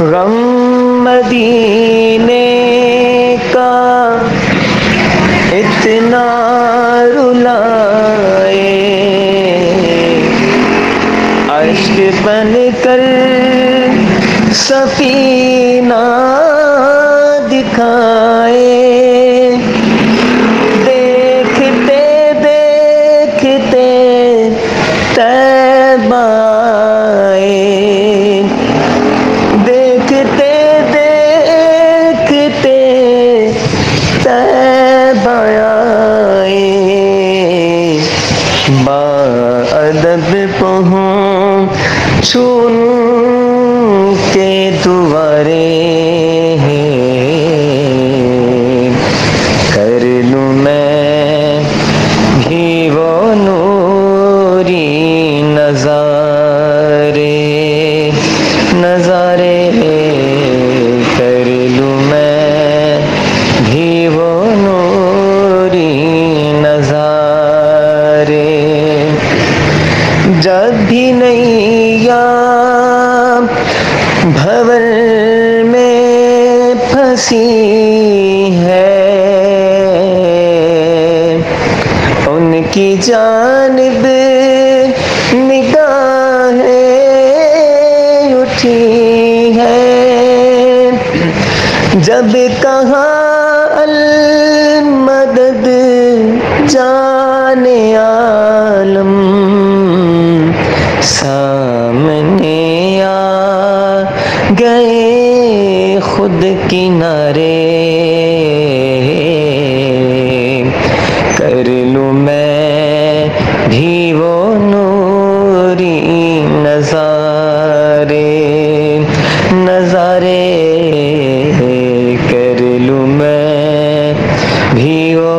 गम मदीने का इतना रुलाए, अश्क बन कर सफीना दिखाए। देखते देखते तैबा आए, देखते देखते तैबा आए। बाअदब पहुँचूं के दुआरे, कर लूँ मैं भी वो नूरी नज़ारे, नज़ारे कर लूँ मैं भी वो नूरी नज़ारे। जब भी नैया भंवर में फंसी है, उनकी जानिब निगाहें उठी है। जब कहा अल मदद जाने आलम, सामने आ गए खुद किनारे। कर लूँ मैं भी वो नूरी नज़ारे, नज़ारे कर लूँ मैं भी वो